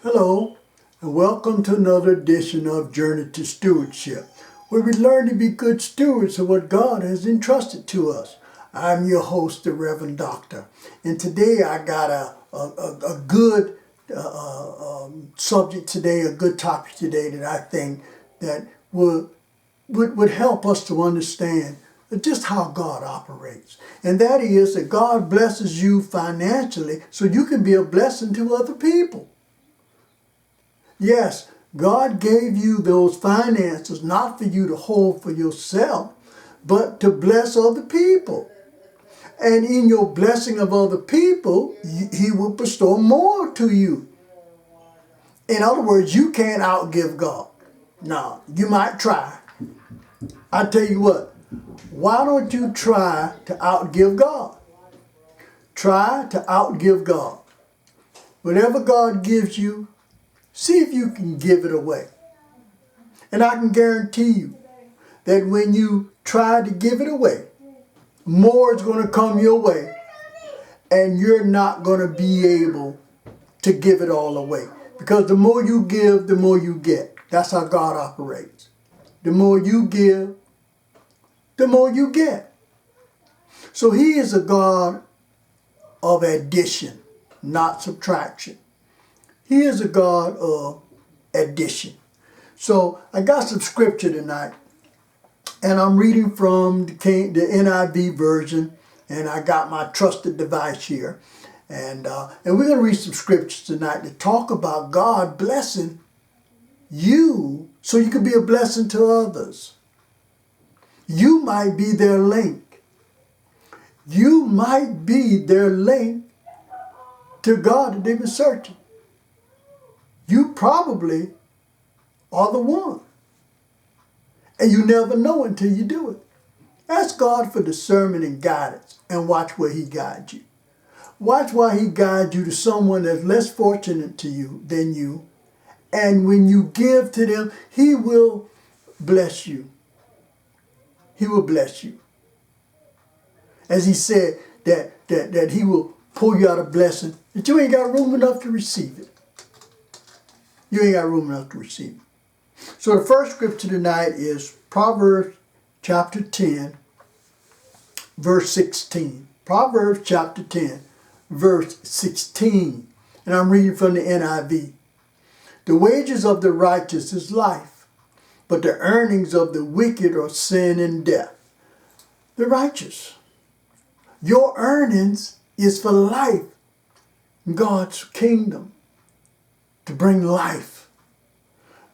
Hello, and welcome to another edition of Journey to Stewardship, where we learn to be good stewards of what God has entrusted to us. I'm your host, the Reverend Doctor, and today I got a good subject today, a good topic today that I think that would help us to understand just how God operates. And that is that God blesses you financially so you can be a blessing to other people. Yes, God gave you those finances not for you to hold for yourself, but to bless other people. And in your blessing of other people, He will bestow more to you. In other words, you can't outgive God. Now, you might try. I tell you what, why don't you try to outgive God? Try to outgive God. Whatever God gives you, see if you can give it away. And I can guarantee you that when you try to give it away, more is going to come your way, and you're not going to be able to give it all away. Because the more you give, the more you get. That's how God operates. The more you give, the more you get. So He is a God of addition, not subtraction. He is a God of addition. So I got some scripture tonight, and I'm reading from the NIV version, and I got my trusted device here. And we're going to read some scriptures tonight to talk about God blessing you so you can be a blessing to others. You might be their link. You might be their link to God that they've been searching. You probably are the one. And you never know until you do it. Ask God for discernment and guidance and watch where He guides you. Watch why He guides you to someone that's less fortunate to you than you. And when you give to them, He will bless you. He will bless you. As He said that He will pour you out a blessing that you ain't got room enough to receive it. You ain't got room enough to receive it. So the first scripture tonight is Proverbs chapter 10, verse 16. Proverbs chapter 10, verse 16. And I'm reading from the NIV. The wages of the righteous is life, but the earnings of the wicked are sin and death. The righteous. Your earnings is for life, God's kingdom, to bring life.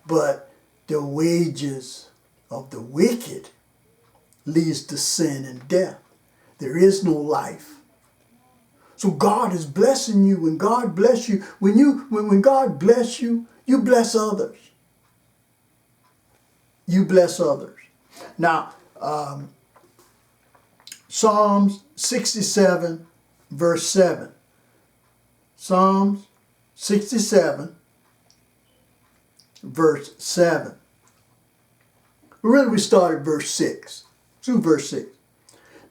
But the wages of the wicked leads to sin and death. There is no life. So God is blessing you. When God bless you, when God bless you, you bless others. You bless others. Now, Psalms 67, verse 7. Psalms 67, verse 7. Really, we start at verse 6. Through verse 6.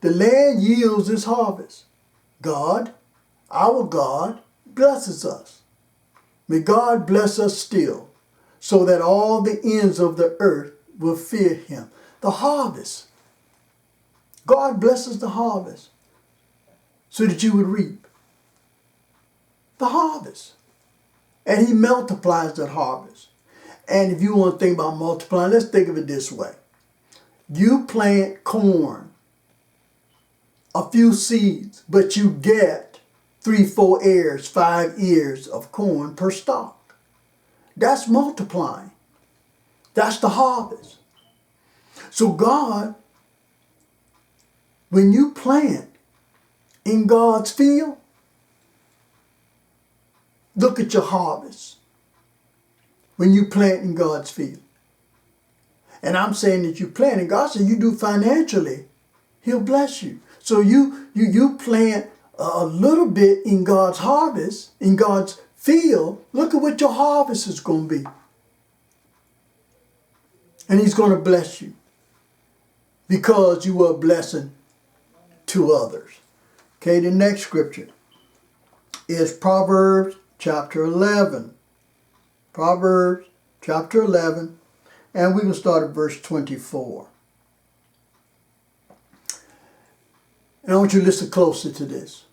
The land yields its harvest. God, our God, blesses us. May God bless us still, so that all the ends of the earth will fear Him. The harvest. God blesses the harvest so that you would reap. The harvest. And He multiplies that harvest. And if you want to think about multiplying, let's think of it this way. You plant corn, a few seeds, but you get 3, 4 ears, 5 ears of corn per stalk. That's multiplying. That's the harvest. So God, when you plant in God's field, look at your harvest. When you plant in God's field. And I'm saying that you plant, and God said you do financially, He'll bless you. So you plant a little bit in God's harvest, in God's field. Look at what your harvest is going to be. And He's going to bless you because you were a blessing to others. Okay, the next scripture is Proverbs chapter 11, Proverbs chapter 11, and we can start at verse 24. And I want you to listen closely to this.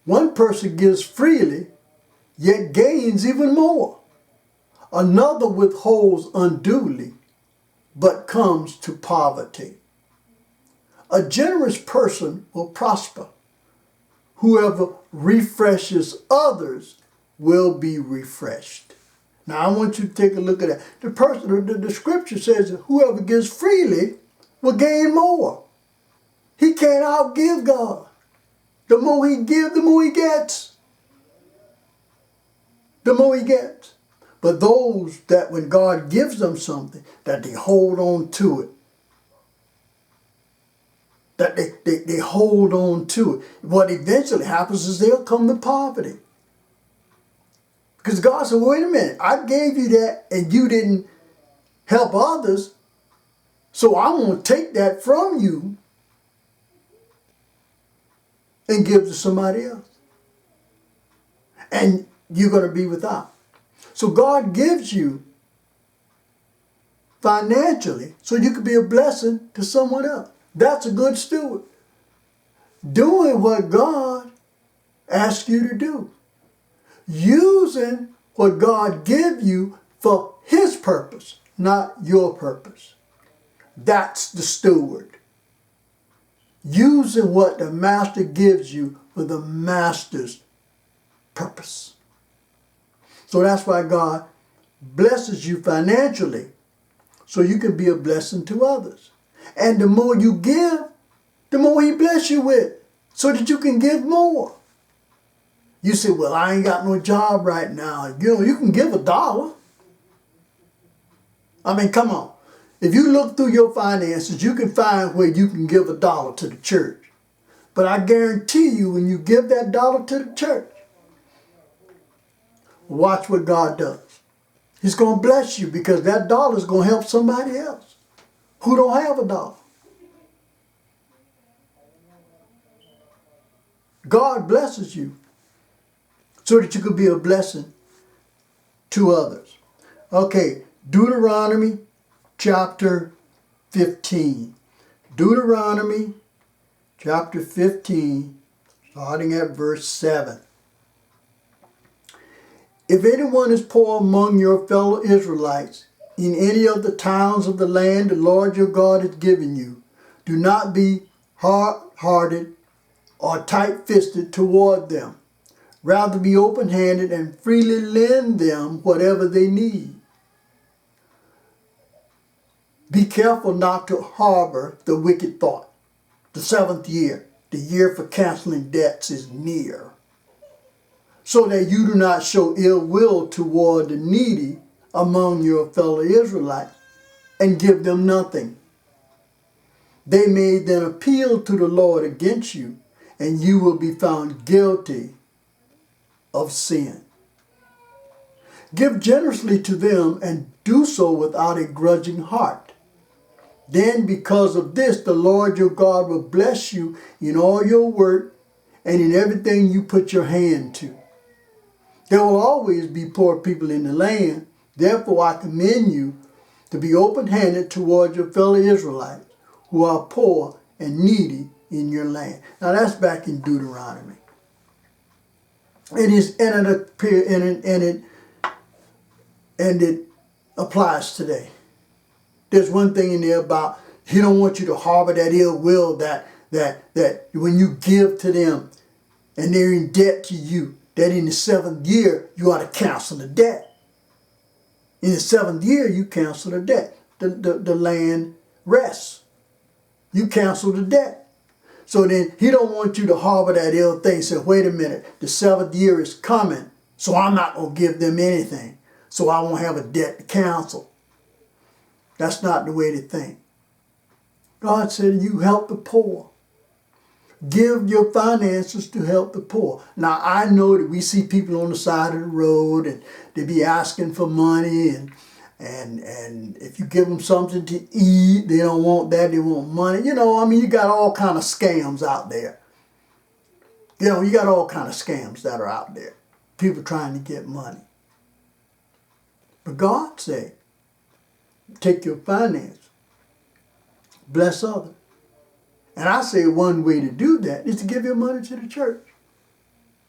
One person gives freely, yet gains even more. Another withholds unduly, but comes to poverty. A generous person will prosper. Whoever refreshes others will be refreshed. Now I want you to take a look at that. The scripture says that whoever gives freely will gain more. He can't outgive God. The more he gives, the more he gets. The more he gets. But those that when God gives them something, that they hold on to it. That they hold on to it. What eventually happens is they'll come to poverty. Because God said, wait a minute, I gave you that and you didn't help others, so I'm going to take that from you and give to somebody else. And you're going to be without. So God gives you financially so you can be a blessing to someone else. That's a good steward. Doing what God asks you to do. Using what God gives you for his purpose, not your purpose. That's the steward. Using what the master gives you for the master's purpose. So that's why God blesses you financially so you can be a blessing to others. And the more you give, the more he bless you with so that you can give more. You say, well, I ain't got no job right now. You know, you can give $1. I mean, come on. If you look through your finances, you can find where you can give $1 to the church. But I guarantee you, when you give that dollar to the church, watch what God does. He's going to bless you because that dollar is going to help somebody else who don't have $1. God blesses you so that you could be a blessing to others. Okay, Deuteronomy chapter 15. Deuteronomy chapter 15, starting at verse 7. If anyone is poor among your fellow Israelites in any of the towns of the land the Lord your God has given you, do not be hard-hearted or tight-fisted toward them. Rather be open-handed and freely lend them whatever they need. Be careful not to harbor the wicked thought. The 7th year, the year for canceling debts, is near, so that you do not show ill will toward the needy among your fellow Israelites and give them nothing. They may then appeal to the Lord against you, and you will be found guilty of sin. Give generously to them and do so without a grudging heart. Then because of this, the Lord your God will bless you in all your work and in everything you put your hand to. There will always be poor people in the land. Therefore, I commend you to be open-handed toward your fellow Israelites who are poor and needy in your land. Now that's back in Deuteronomy. It applies today. There's one thing in there about he don't want you to harbor that ill will that when you give to them and they're in debt to you, that in the 7th year you ought to cancel the debt. In the 7th year you cancel the debt. The land rests. You cancel the debt. So then he don't want you to harbor that ill thing. Say, wait a minute, the 7th year is coming, so I'm not going to give them anything. So I won't have a debt to cancel. That's not the way to think. God said you help the poor. Give your finances to help the poor. Now I know that we see people on the side of the road and they be asking for money and if you give them something to eat, they don't want that, they want money. You know, I mean, you got all kind of scams out there. You know, you got all kind of scams that are out there. People trying to get money. But God said, take your finance, bless others. And I say one way to do that is to give your money to the church.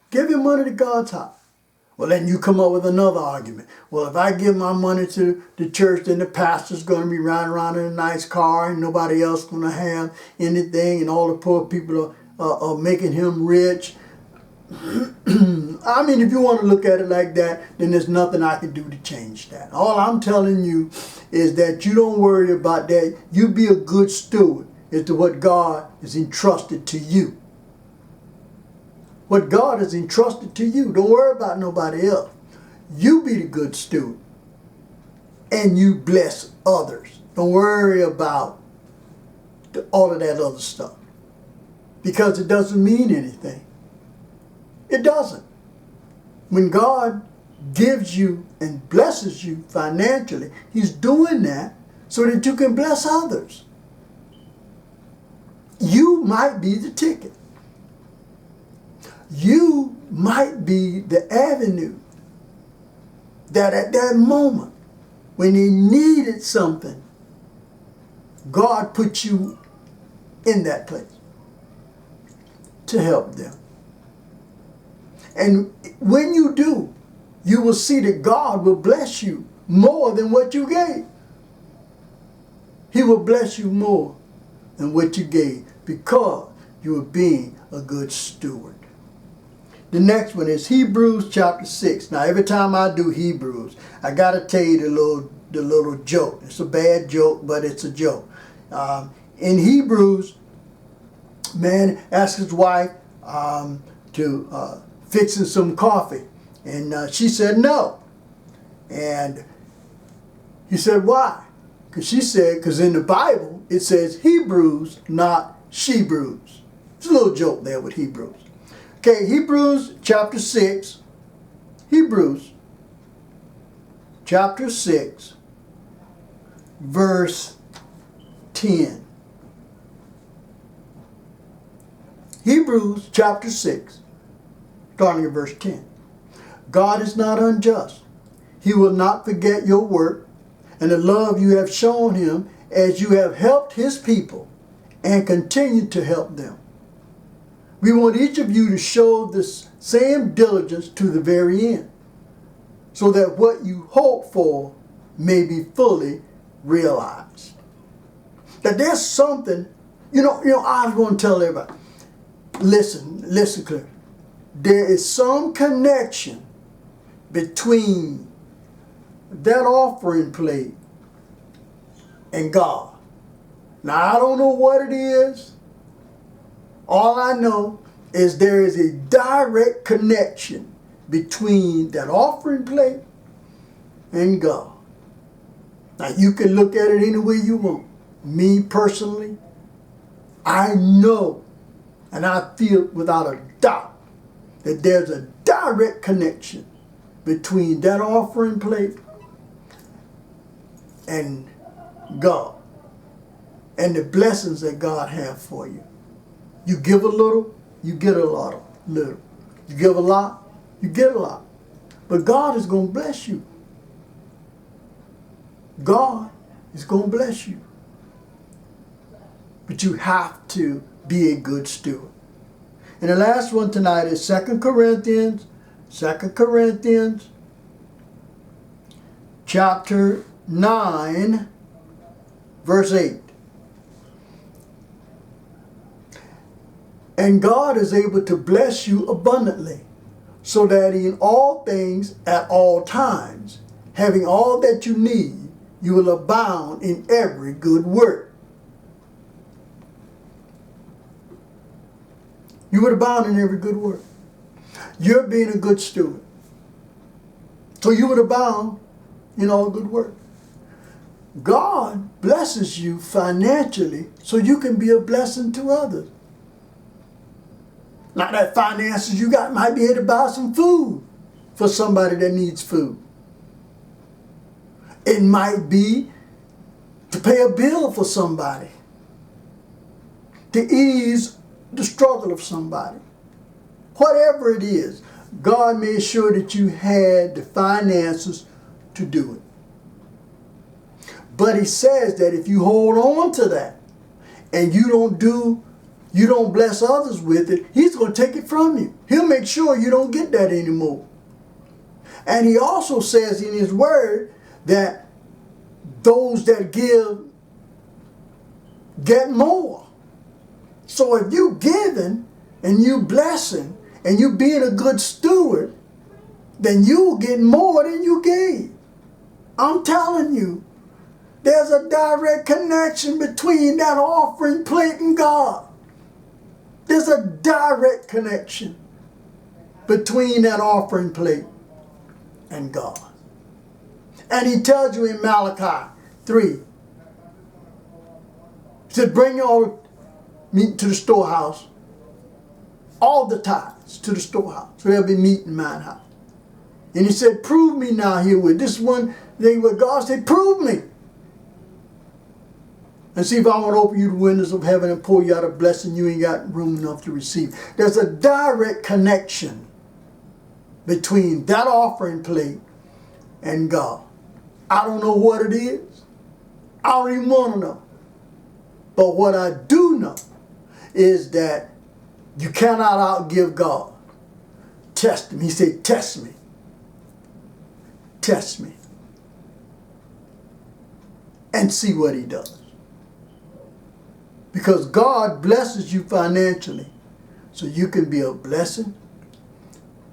Give your money to God's house. Well, then you come up with another argument. Well, if I give my money to the church, then the pastor's going to be riding around in a nice car and nobody else going to have anything, and all the poor people are making him rich. I mean, if you want to look at it like that, then there's nothing I can do to change that. All I'm telling you is that you don't worry about that. You be a good steward as to what God has entrusted to you. What God has entrusted to you. Don't worry about nobody else. You be the good steward. And you bless others. Don't worry about all of that other stuff. Because it doesn't mean anything. It doesn't. When God gives you and blesses you financially, He's doing that so that you can bless others. You might be the ticket. You might be the avenue that at that moment, when they needed something, God put you in that place to help them. And when you do, you will see that God will bless you more than what you gave. He will bless you more than what you gave because you are being a good steward. The next one is Hebrews chapter 6. Now, every time I do Hebrews, I got to tell you the little joke. It's a bad joke, but it's a joke. In Hebrews, man asked his wife to fixing some coffee. And she said no. And he said, why? Because she said, because in the Bible, it says Hebrews, not she-brews. It's a little joke there with Hebrews. Okay, Hebrews chapter 6. Hebrews chapter 6, verse 10. Hebrews chapter 6, starting at verse 10. God is not unjust. He will not forget your work and the love you have shown Him as you have helped His people and continue to help them. We want each of you to show this same diligence to the very end, so that what you hope for may be fully realized. That there's something, I was going to tell everybody, listen clearly. There is some connection between that offering plate and God. Now, I don't know what it is. All I know is there is a direct connection between that offering plate and God. Now, you can look at it any way you want. Me personally, I know and I feel without a doubt that there's a direct connection between that offering plate and God and the blessings that God has for you. You give a little, you get a lot. You give a lot, you get a lot. But God is going to bless you. God is going to bless you. But you have to be a good steward. And the last one tonight is 2 Corinthians chapter 9, verse 8. And God is able to bless you abundantly, so that in all things at all times, having all that you need, you will abound in every good work. You would abound in every good work. You're being a good steward. So you would abound in all good work. God blesses you financially so you can be a blessing to others. Not that finances you got might be able to buy some food for somebody that needs food. It might be to pay a bill for somebody, to ease the struggle of somebody. Whatever it is, God made sure that you had the finances to do it. But he says that if you hold on to that and you don't bless others with it, he's going to take it from you. He'll make sure you don't get that anymore. And he also says in his word that those that give get more. So if you giving and you blessing and you being a good steward, then you will get more than you gave. I'm telling you, there's a direct connection between that offering plate and God. There's a direct connection between that offering plate and God. And he tells you in Malachi 3, he said, bring your meat to the storehouse, all the tithes to the storehouse, so there'll be meat in mine house. And he said, prove me now herewith. This one thing where God said, prove me. And see if I want to open you the windows of heaven and pour you out a blessing you ain't got room enough to receive. There's a direct connection between that offering plate and God. I don't know what it is. I don't even want to know. But what I do know is that you cannot outgive God. Test him. He said, test me. Test me. And see what he does. Because God blesses you financially so you can be a blessing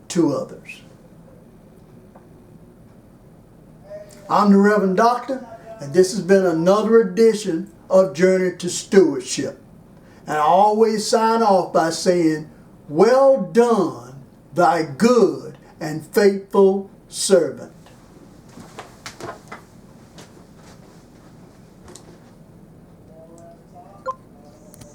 to others. I'm the Reverend Doctor, and this has been another edition of Journey to Stewardship. And I always sign off by saying, well done, thy good and faithful servant.